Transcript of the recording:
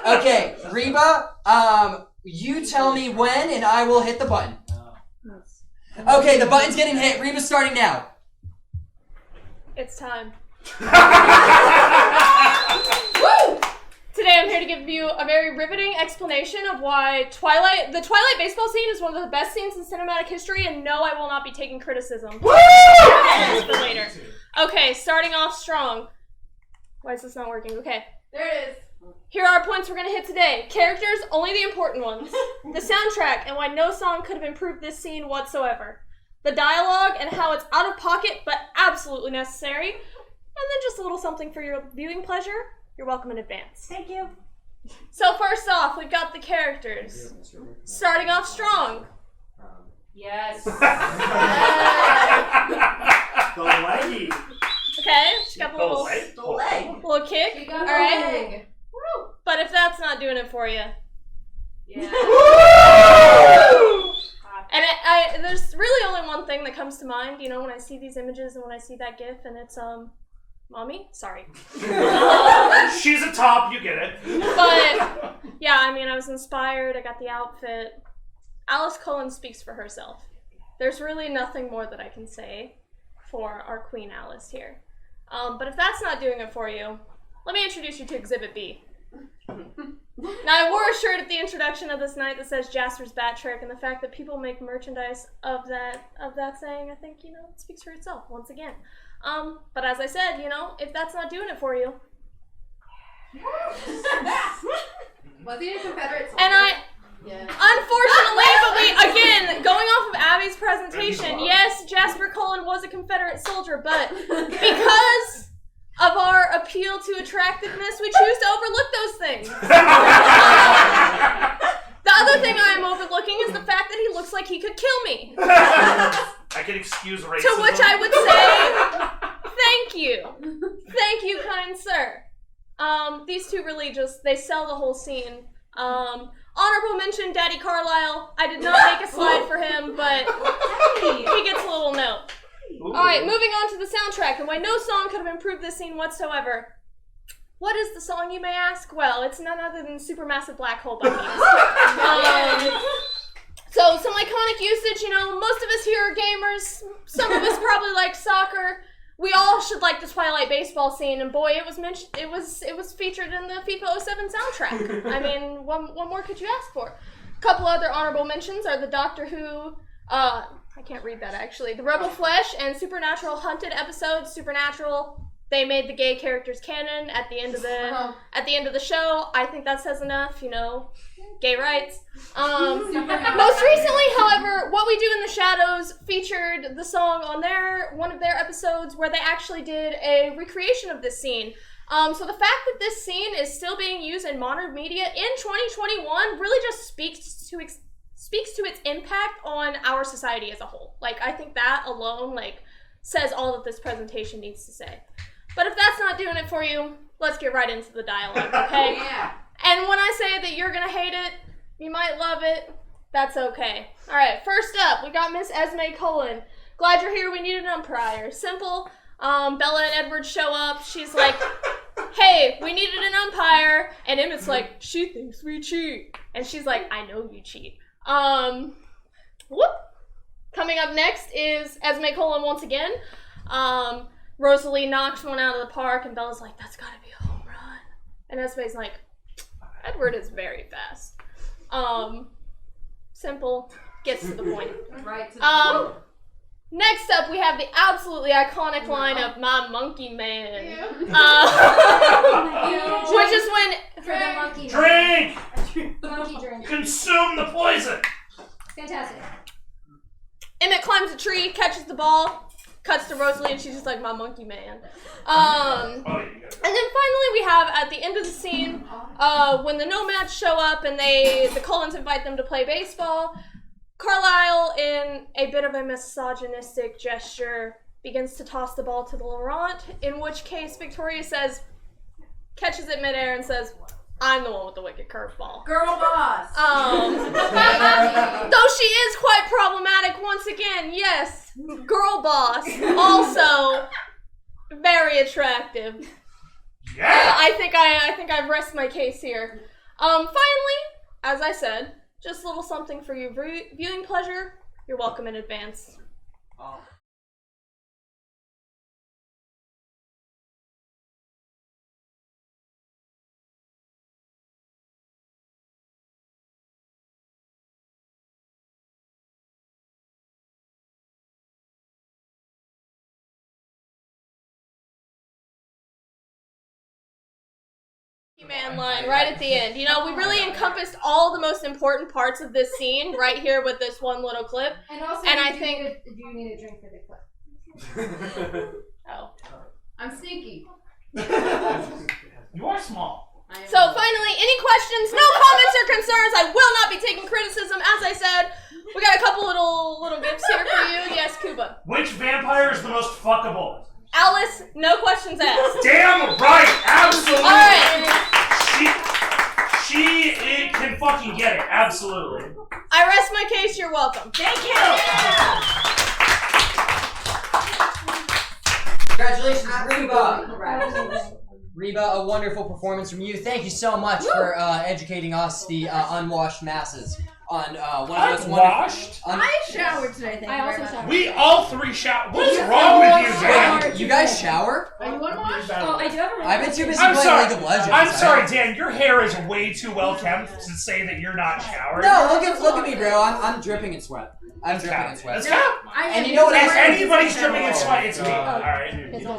Okay, Reba, you tell me when and I will hit the button. Okay, the button's getting hit. Reba's starting now. It's time. Woo! Today I'm here to give you a very riveting explanation of why the Twilight baseball scene is one of the best scenes in cinematic history, and no, I will not be taking criticism. Woo! For later. Okay, starting off strong. Why is this not working? Okay. There it is. Here are our points we're going to hit today. Characters, only the important ones. The soundtrack, and why no song could have improved this scene whatsoever. The dialogue, and how it's out of pocket, but absolutely necessary. And then just a little something for your viewing pleasure. You're welcome in advance. Thank you. So first off, we've got the characters. Starting off strong. Yes. The leggy. Okay, she's got the little kick. All right. But if that's not doing it for you. Yeah. And there's really only one thing that comes to mind, you know, when I see these images and when I see that gif, and it's, Mommy? Sorry. She's a top, you get it. But, yeah, I mean, I was inspired, I got the outfit. Alice Cullen speaks for herself. There's really nothing more that I can say for our Queen Alice here. But if that's not doing it for you, let me introduce you to Exhibit B. Now, I wore a shirt at the introduction of this night that says Jasper's Bat Trick, and the fact that people make merchandise of that saying, I think, you know, it speaks for itself once again. But as I said, you know, if that's not doing it for you. Was he a Confederate soldier? And yeah. Unfortunately, but again, going off of Abby's presentation, yes, Jasper Cullen was a Confederate soldier, but because of our appeal to attractiveness, we choose to overlook those things. The other thing I am overlooking is the fact that he looks like he could kill me. I can excuse racism. To which I would say, thank you. Thank you, kind sir. These two really they sell the whole scene. Honorable mention, Daddy Carlisle. I did not make a slide for him, but he gets a little note. Alright, moving on to the soundtrack, and why no song could have improved this scene whatsoever. What is the song, you may ask? Well, it's none other than Supermassive Black Hole by Muse. So, some iconic usage, you know, most of us here are gamers, some of us probably like soccer. We all should like the Twilight baseball scene, and boy, it was featured in the FIFA 07 soundtrack. I mean, what more could you ask for? A couple other honorable mentions are the Doctor Who, I can't read that actually, the Rebel Flesh and Supernatural Hunted episodes. Supernatural, they made the gay characters canon at the end of the show. I think that says enough, you know, gay rights. Most recently, however, What We Do in the Shadows featured the song on one of their episodes where they actually did a recreation of this scene. So the fact that this scene is still being used in modern media in 2021 really just speaks to its impact on our society as a whole. Like, I think that alone, like, says all that this presentation needs to say. But if that's not doing it for you, let's get right into the dialogue, okay? Yeah. And when I say that you're gonna hate it, you might love it, that's okay. Alright, first up, we got Miss Esme Cullen. Glad you're here, we need an umpire. Simple. Bella and Edward show up, she's like, hey, we needed an umpire. And Emmett's like, she thinks we cheat. And she's like, I know you cheat. Whoop. Coming up next is Esme Cullen once again. Rosalie knocks one out of the park, and Bella's like, that's gotta be a home run. And Esme's like, Edward is very fast. Simple, gets to the point. Right to the Next up, we have the absolutely iconic line of "My Monkey Man," which is when For the monkey Drink! Monkey drink. Consume the poison! Fantastic. Emmett climbs a tree, catches the ball, cuts to Rosalie, and she's just like, my monkey man. And then finally we have, at the end of the scene, when the Nomads show up and the Cullens invite them to play baseball, Carlisle, in a bit of a misogynistic gesture, begins to toss the ball to the Laurent, in which case Victoria catches it midair and says, I'm the one with the wicked curveball. Girl boss. Though she is quite problematic once again, yes. Girl boss. Also very attractive. Yeah. I think I've rest my case here. Finally, as I said, just a little something for your viewing pleasure. You're welcome in advance. Oh. Man line right at the end. You know, we really encompassed all the most important parts of this scene right here with this one little clip. And also, And you I do think- need a drink for the clip. Oh. I'm sneaky. You are small. I am. So finally, any questions? No comments or concerns. I will not be taking criticism. As I said, we got a couple little gifts here for you. Yes, Kuba. Which vampire is the most fuckable? Alice, no questions asked. Damn right, absolutely. All right. She can fucking get it, absolutely. I rest my case. You're welcome. Thank you. Congratulations, Reba. Reba, a wonderful performance from you. Thank you so much for educating us, the unwashed masses, on one of those Unwashed? I showered today, thank you I also very much. showered. We all three shower. What's wrong with you, Dan? Wait, you guys shower? Are you unwashed? Oh, I do have a I've been too busy I'm playing sorry. League of Legends. I'm sorry, Dan. Your hair is way too well kept to say that you're not showered. No, look at me, bro. I'm dripping in sweat. I'm dripping in Let's sweat. go. And you know what If else? anybody's dripping in sweat, it's me. All right. It's